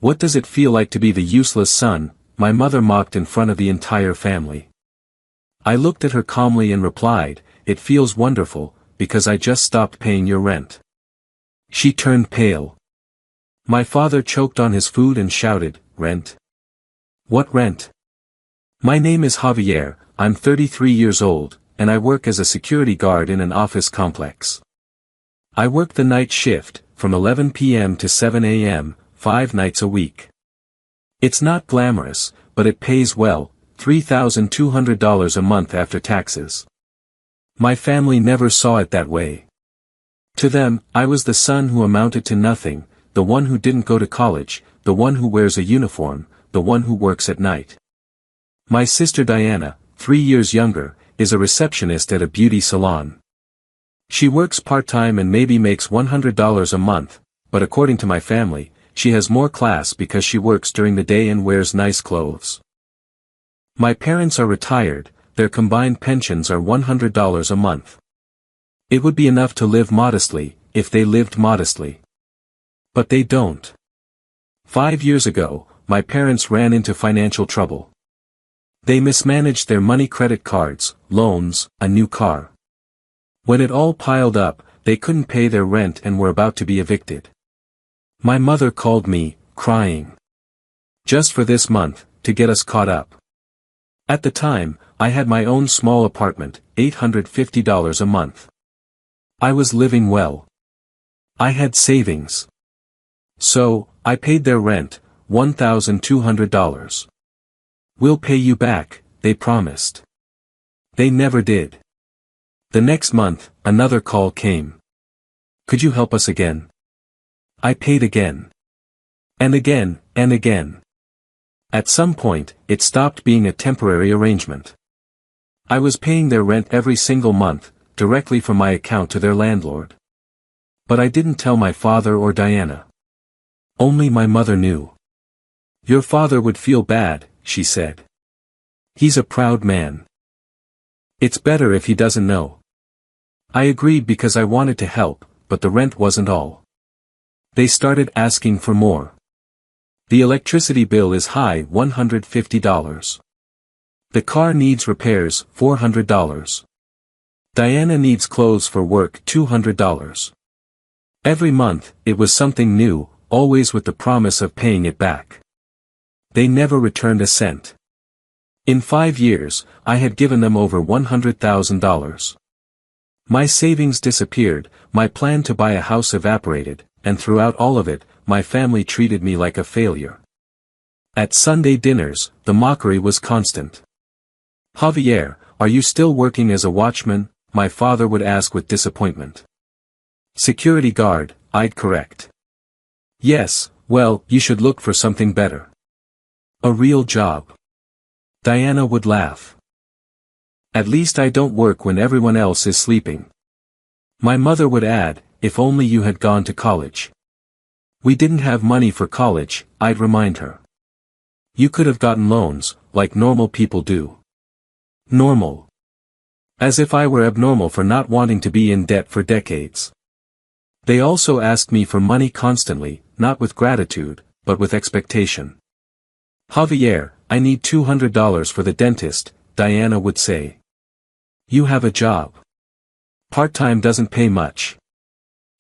What does it feel like to be the useless son? My mother mocked in front of the entire family. I looked at her calmly and replied, it feels wonderful, because I just stopped paying your rent. She turned pale. My father choked on his food and shouted, rent? What rent? My name is Javier, I'm 33 years old, and I work as a security guard in an office complex. I work the night shift, from 11 p.m. to 7 a.m., 5 nights a week. It's not glamorous, but it pays well, $3,200 a month after taxes. My family never saw it that way. To them, I was the son who amounted to nothing, the one who didn't go to college, the one who wears a uniform, the one who works at night. My sister Diana, 3 years younger, is a receptionist at a beauty salon. She works part-time and maybe makes $100 a month, but according to my family, she has more class because she works during the day and wears nice clothes. My parents are retired, their combined pensions are $100 a month. It would be enough to live modestly, if they lived modestly. But they don't. 5 years ago, my parents ran into financial trouble. They mismanaged their money, credit cards, loans, a new car. When it all piled up, they couldn't pay their rent and were about to be evicted. My mother called me, crying. Just for this month, to get us caught up. At the time, I had my own small apartment, $850 a month. I was living well. I had savings. So, I paid their rent, $1,200. We'll pay you back, they promised. They never did. The next month, another call came. Could you help us again? I paid again. And again, and again. At some point, it stopped being a temporary arrangement. I was paying their rent every single month, directly from my account to their landlord. But I didn't tell my father or Diana. Only my mother knew. Your father would feel bad, she said. He's a proud man. It's better if he doesn't know. I agreed because I wanted to help, but the rent wasn't all. They started asking for more. The electricity bill is high, $150. The car needs repairs, $400. Diana needs clothes for work, $200. Every month, it was something new, always with the promise of paying it back. They never returned a cent. In 5 years, I had given them over $100,000. My savings disappeared, my plan to buy a house evaporated, and throughout all of it, my family treated me like a failure. At Sunday dinners, the mockery was constant. Javier, are you still working as a watchman? My father would ask with disappointment. Security guard, I'd correct. Yes, well, you should look for something better. A real job. Diana would laugh. At least I don't work when everyone else is sleeping. My mother would add, if only you had gone to college. We didn't have money for college, I'd remind her. You could have gotten loans, like normal people do. Normal. As if I were abnormal for not wanting to be in debt for decades. They also asked me for money constantly, not with gratitude, but with expectation. Javier, I need $200 for the dentist, Diana would say. You have a job. Part-time doesn't pay much.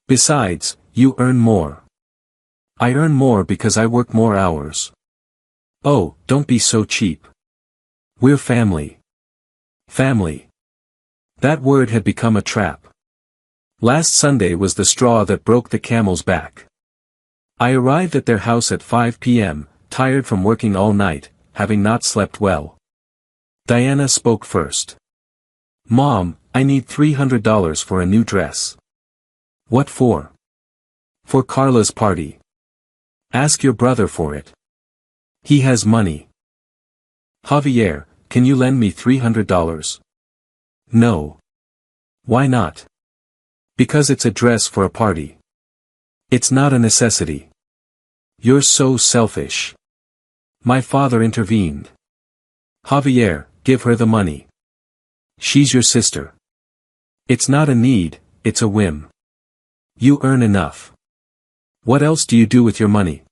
Besides, you earn more. I earn more because I work more hours. Oh, don't be so cheap. We're family. Family. That word had become a trap. Last Sunday was the straw that broke the camel's back. I arrived at their house at 5 p.m., tired from working all night, having not slept well. Diana spoke first. Mom, I need $300 for a new dress. What for? For Carla's party. Ask your brother for it. He has money. Javier, can you lend me $300? No. Why not? Because it's a dress for a party. It's not a necessity. You're so selfish. My father intervened. Javier, give her the money. She's your sister. It's not a need, it's a whim. You earn enough. What else do you do with your money?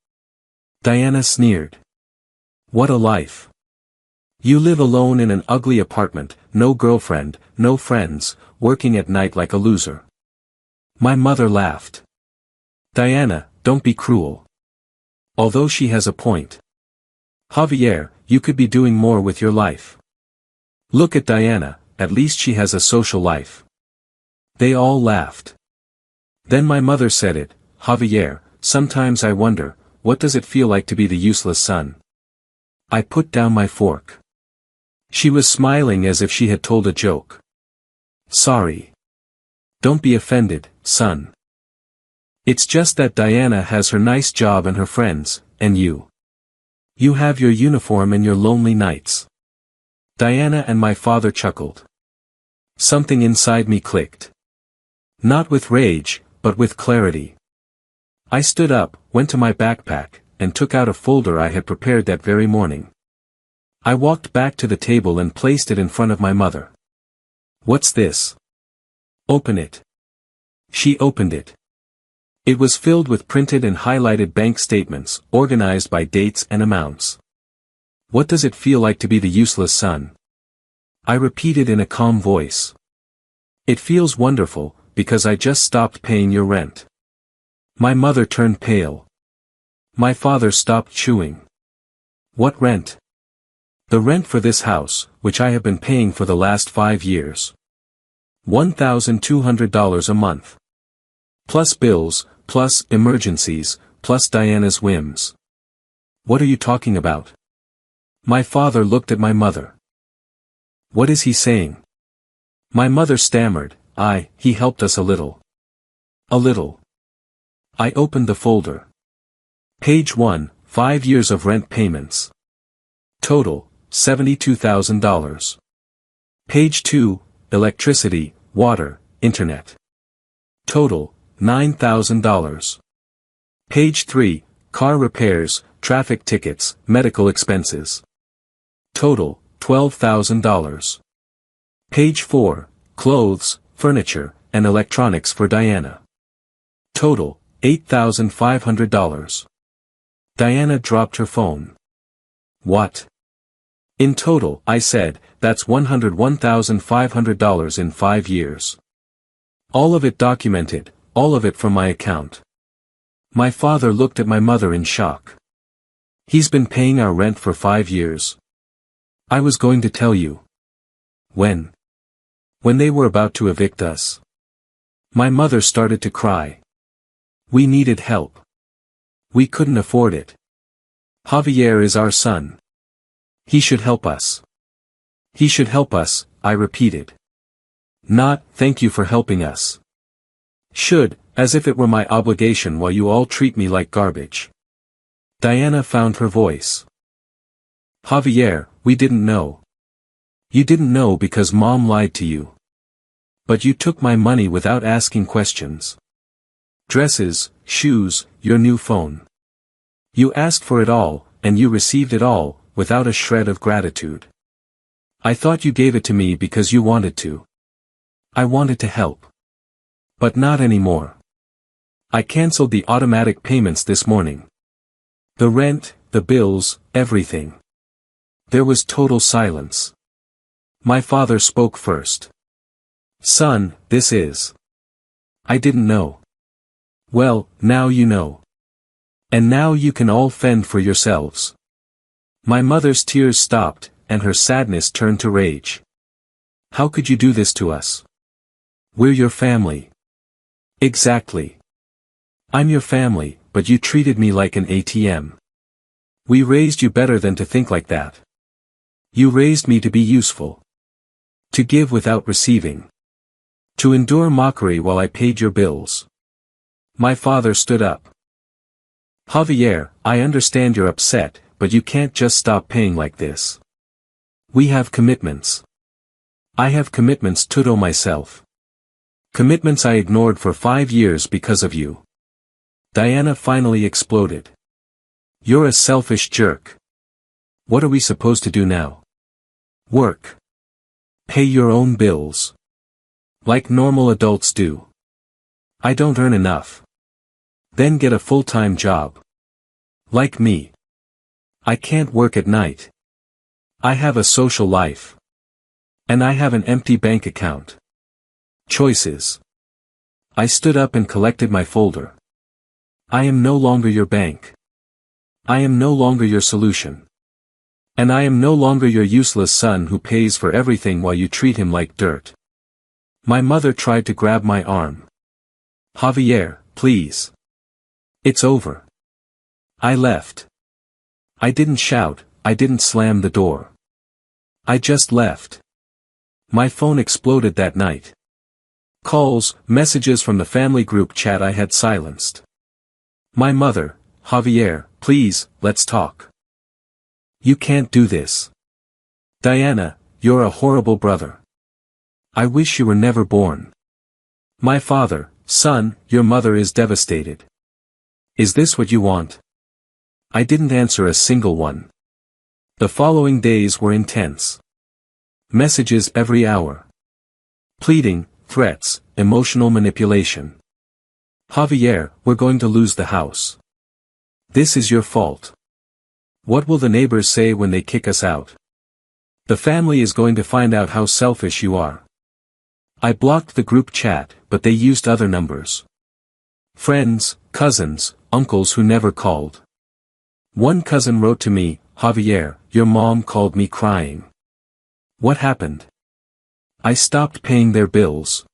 Diana sneered. What a life. You live alone in an ugly apartment, no girlfriend, no friends, working at night like a loser. My mother laughed. Diana, don't be cruel. Although she has a point. Javier, you could be doing more with your life. Look at Diana, at least she has a social life. They all laughed. Then my mother said it, Javier, sometimes I wonder, what does it feel like to be the useless son? I put down my fork. She was smiling as if she had told a joke. Sorry. Don't be offended, son. It's just that Diana has her nice job and her friends, and you. You have your uniform and your lonely nights. Diana and my father chuckled. Something inside me clicked. Not with rage, but with clarity. I stood up, went to my backpack, and took out a folder I had prepared that very morning. I walked back to the table and placed it in front of my mother. What's this? Open it. She opened it. It was filled with printed and highlighted bank statements, organized by dates and amounts. What does it feel like to be the useless son? I repeated in a calm voice. It feels wonderful, because I just stopped paying your rent. My mother turned pale. My father stopped chewing. What rent? The rent for this house, which I have been paying for the last 5 years. $1,200 a month. Plus bills, plus emergencies, plus Diana's whims. What are you talking about? My father looked at my mother. What is he saying? My mother stammered, he helped us a little. A little. I opened the folder. Page 1, 5 years of rent payments. Total, $72,000. Page 2, electricity, water, internet. Total, $9,000. Page 3, car repairs, traffic tickets, medical expenses. Total, $12,000. Page 4, clothes, furniture, and electronics for Diana. Total, $8,500. Diana dropped her phone. What? In total, I said, that's $101,500 in 5 years. All of it documented, all of it from my account. My father looked at my mother in shock. He's been paying our rent for 5 years. I was going to tell you. When? When they were about to evict us. My mother started to cry. We needed help. We couldn't afford it. Javier is our son. He should help us. He should help us, I repeated. Not, thank you for helping us. Should, as if it were my obligation while you all treat me like garbage. Diana found her voice. Javier, we didn't know. You didn't know because Mom lied to you. But you took my money without asking questions. Dresses, shoes, your new phone. You asked for it all, and you received it all, without a shred of gratitude. I thought you gave it to me because you wanted to. I wanted to help. But not anymore. I canceled the automatic payments this morning. The rent, the bills, everything. There was total silence. My father spoke first. Son, this is. I didn't know. Well, now you know. And now you can all fend for yourselves. My mother's tears stopped, and her sadness turned to rage. How could you do this to us? We're your family. Exactly. I'm your family, but you treated me like an ATM. We raised you better than to think like that. You raised me to be useful. To give without receiving. To endure mockery while I paid your bills. My father stood up. Javier, I understand you're upset, but you can't just stop paying like this. We have commitments. I have commitments to myself. Commitments I ignored for 5 years because of you. Diana finally exploded. You're a selfish jerk. What are we supposed to do now? Work. Pay your own bills. Like normal adults do. I don't earn enough. Then get a full-time job. Like me. I can't work at night. I have a social life. And I have an empty bank account. Choices. I stood up and collected my folder. I am no longer your bank. I am no longer your solution. And I am no longer your useless son who pays for everything while you treat him like dirt. My mother tried to grab my arm. Javier, please. It's over. I left. I didn't shout, I didn't slam the door. I just left. My phone exploded that night. Calls, messages from the family group chat I had silenced. My mother, Javier, please, let's talk. You can't do this. Diana, you're a horrible brother. I wish you were never born. My father, son, your mother is devastated. Is this what you want? I didn't answer a single one. The following days were intense. Messages every hour. Pleading, threats, emotional manipulation. Javier, we're going to lose the house. This is your fault. What will the neighbors say when they kick us out? The family is going to find out how selfish you are. I blocked the group chat, but they used other numbers. Friends, cousins, uncles who never called. One cousin wrote to me, Javier, your mom called me crying. What happened? I stopped paying their bills.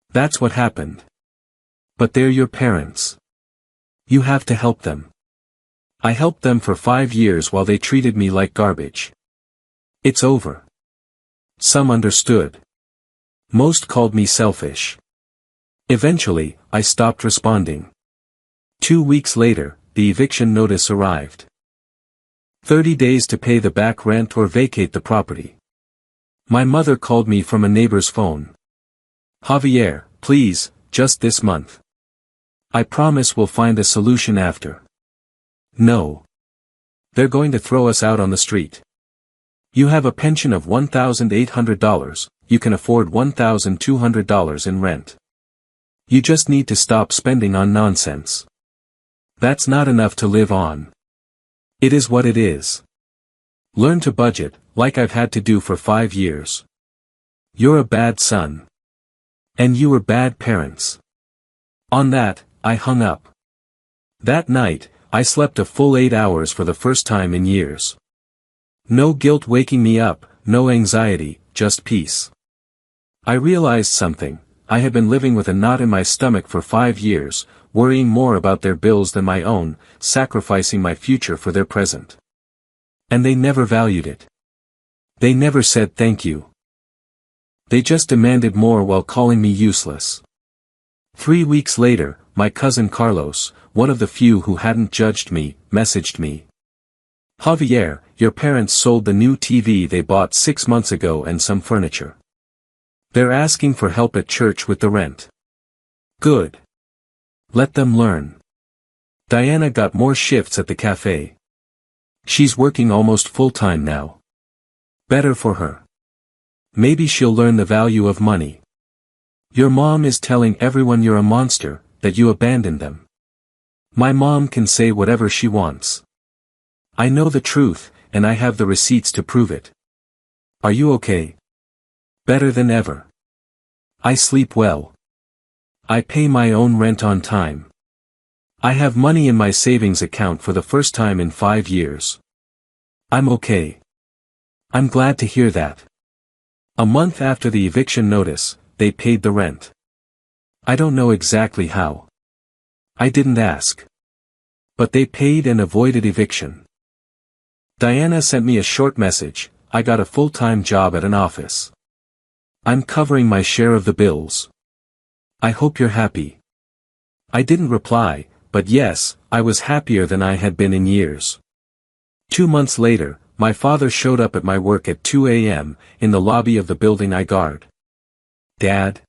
That's what happened. But they're your parents. You have to help them. I helped them for 5 years while they treated me like garbage. It's over. Some understood. Most called me selfish. Eventually, I stopped responding. 2 weeks later, the eviction notice arrived. 30 days to pay the back rent or vacate the property. My mother called me from a neighbor's phone. Javier, please, just this month. I promise we'll find a solution after. No. They're going to throw us out on the street. You have a pension of $1,800, you can afford $1,200 in rent. You just need to stop spending on nonsense. That's not enough to live on. It is what it is. Learn to budget, like I've had to do for 5 years. You're a bad son. And you were bad parents. On that, I hung up. That night, I slept a full 8 hours for the first time in years. No guilt waking me up, no anxiety, just peace. I realized something. I had been living with a knot in my stomach for 5 years, worrying more about their bills than my own, sacrificing my future for their present. And they never valued it. They never said thank you. They just demanded more while calling me useless. 3 weeks later, my cousin Carlos, one of the few who hadn't judged me, messaged me. Javier, your parents sold the new TV they bought 6 months ago and some furniture. They're asking for help at church with the rent. Good. Let them learn. Diana got more shifts at the cafe. She's working almost full-time now. Better for her. Maybe she'll learn the value of money. Your mom is telling everyone you're a monster, that you abandoned them. My mom can say whatever she wants. I know the truth, and I have the receipts to prove it. Are you okay? Better than ever. I sleep well. I pay my own rent on time. I have money in my savings account for the first time in 5 years. I'm okay. I'm glad to hear that. A month after the eviction notice, they paid the rent. I don't know exactly how. I didn't ask. But they paid and avoided eviction. Diana sent me a short message, I got a full-time job at an office. I'm covering my share of the bills. I hope you're happy. I didn't reply, but yes, I was happier than I had been in years. 2 months later, my father showed up at my work at 2 a.m., in the lobby of the building I guard. Dad?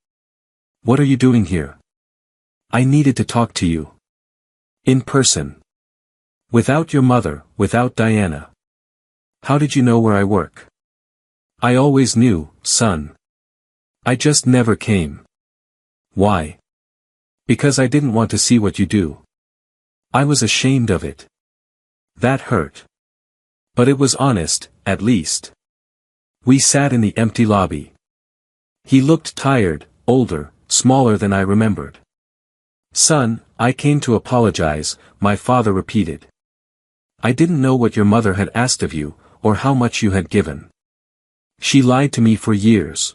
What are you doing here? I needed to talk to you. In person. Without your mother, without Diana. How did you know where I work? I always knew, son. I just never came. Why? Because I didn't want to see what you do. I was ashamed of it. That hurt. But it was honest, at least. We sat in the empty lobby. He looked tired, older, smaller than I remembered. "Son, I came to apologize," my father repeated. "I didn't know what your mother had asked of you, or how much you had given. She lied to me for years.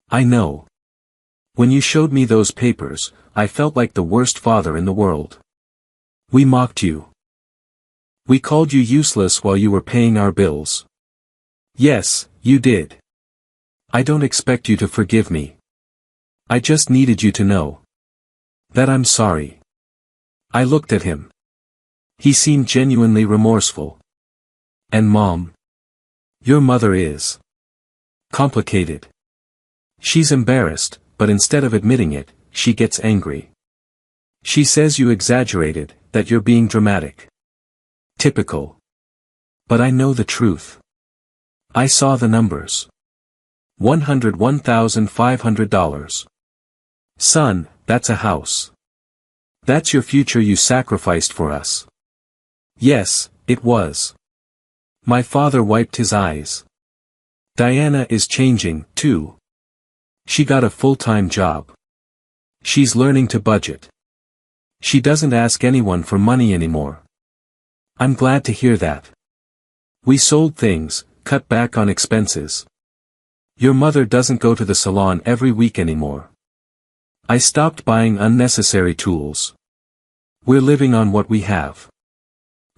I know. When you showed me those papers, I felt like the worst father in the world. We mocked you. We called you useless while you were paying our bills. Yes, you did. I don't expect you to forgive me. I just needed you to know that I'm sorry." I looked at him. He seemed genuinely remorseful. "And Mom? Your mother is complicated. She's embarrassed, but instead of admitting it, she gets angry. She says you exaggerated, that you're being dramatic. Typical. But I know the truth. I saw the numbers. $101,500. Son, that's a house. That's your future you sacrificed for us." Yes, it was. My father wiped his eyes. "Diana is changing, too. She got a full-time job. She's learning to budget. She doesn't ask anyone for money anymore. I'm glad to hear that. We sold things, cut back on expenses. Your mother doesn't go to the salon every week anymore. I stopped buying unnecessary tools. We're living on what we have.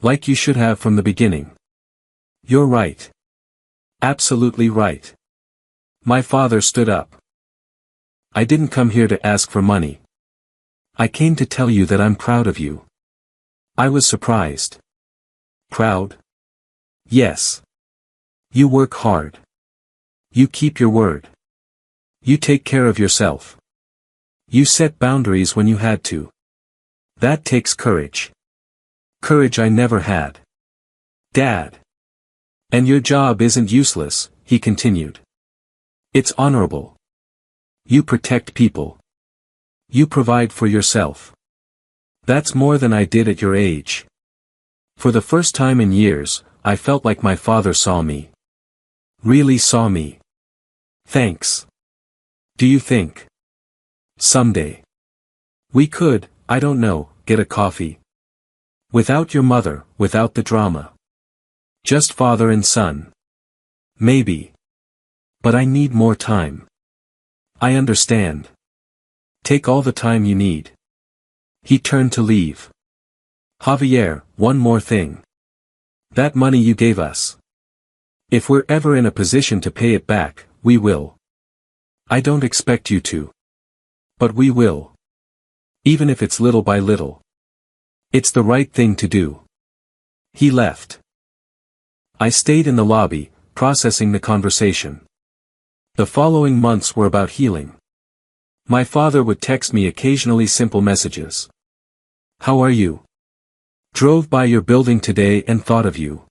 Like you should have from the beginning." "You're right. Absolutely right." My father stood up. "I didn't come here to ask for money. I came to tell you that I'm proud of you." I was surprised. "Proud?" "Yes. You work hard. You keep your word. You take care of yourself. You set boundaries when you had to. That takes courage. Courage I never had. Dad. And your job isn't useless," he continued. "It's honorable. You protect people. You provide for yourself. That's more than I did at your age." For the first time in years, I felt like my father saw me. Really saw me. "Thanks. Do you think someday we could, I don't know, get a coffee? Without your mother, without the drama. Just father and son. Maybe. But I need more time." "I understand. Take all the time you need." He turned to leave. "Javier, one more thing. That money you gave us. If we're ever in a position to pay it back, we will. I don't expect you to. But we will. Even if it's little by little. It's the right thing to do." He left. I stayed in the lobby, processing the conversation. The following months were about healing. My father would text me occasionally simple messages. "How are you? Drove by your building today and thought of you."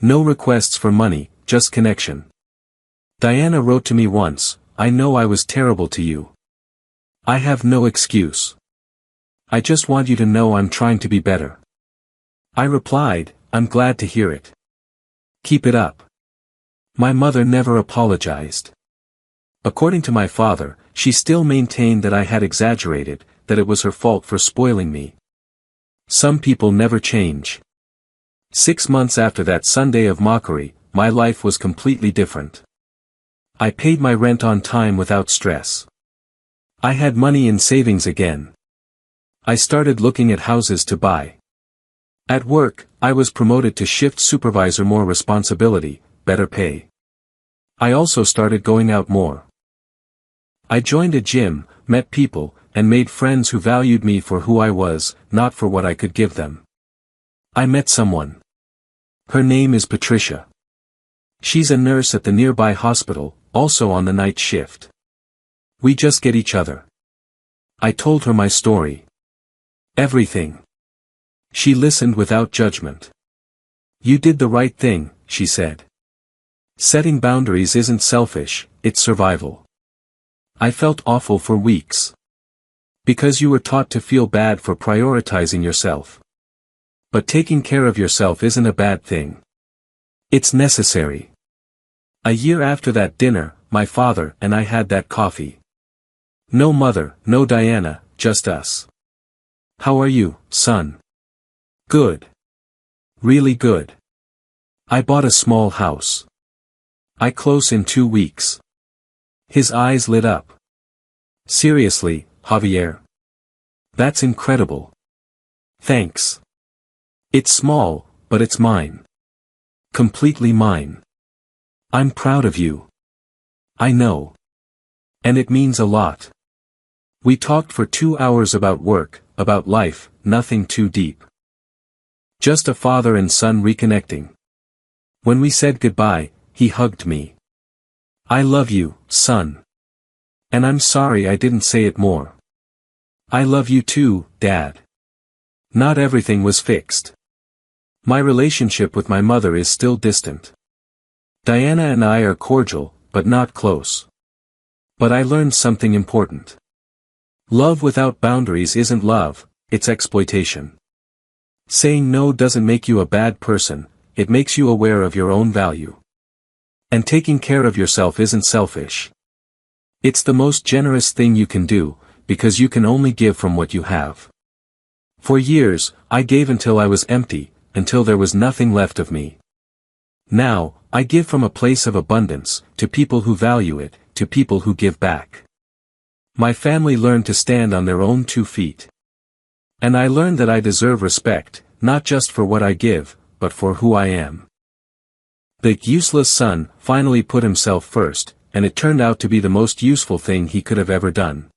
No requests for money, just connection. Diana wrote to me once, "I know I was terrible to you. I have no excuse. I just want you to know I'm trying to be better." I replied, "I'm glad to hear it. Keep it up." My mother never apologized. According to my father, she still maintained that I had exaggerated, that it was her fault for spoiling me. Some people never change. 6 months after that Sunday of mockery, my life was completely different. I paid my rent on time without stress. I had money in savings again. I started looking at houses to buy. At work, I was promoted to shift supervisor, more responsibility, better pay. I also started going out more. I joined a gym, met people, and made friends who valued me for who I was, not for what I could give them. I met someone. Her name is Patricia. She's a nurse at the nearby hospital, also on the night shift. We just get each other. I told her my story. Everything. She listened without judgment. "You did the right thing," she said. "Setting boundaries isn't selfish, it's survival." I felt awful for weeks. Because you were taught to feel bad for prioritizing yourself. But taking care of yourself isn't a bad thing. It's necessary. A year after that dinner, my father and I had that coffee. No mother, no Diana, just us. How are you, son? Good. Really good. I bought a small house. I close in 2 weeks. His eyes lit up. Seriously, Javier? That's incredible. Thanks. It's small, but it's mine. Completely mine. I'm proud of you. I know. And it means a lot. We talked for 2 hours about work, about life, nothing too deep. Just a father and son reconnecting. When we said goodbye, he hugged me. I love you, son. And I'm sorry I didn't say it more. I love you too, Dad. Not everything was fixed. My relationship with my mother is still distant. Diana and I are cordial, but not close. But I learned something important. Love without boundaries isn't love, it's exploitation. Saying no doesn't make you a bad person, it makes you aware of your own value. And taking care of yourself isn't selfish. It's the most generous thing you can do, because you can only give from what you have. For years, I gave until I was empty, until there was nothing left of me. Now, I give from a place of abundance, to people who value it, to people who give back. My family learned to stand on their own 2 feet. And I learned that I deserve respect, not just for what I give, but for who I am. The useless son finally put himself first, and it turned out to be the most useful thing he could have ever done.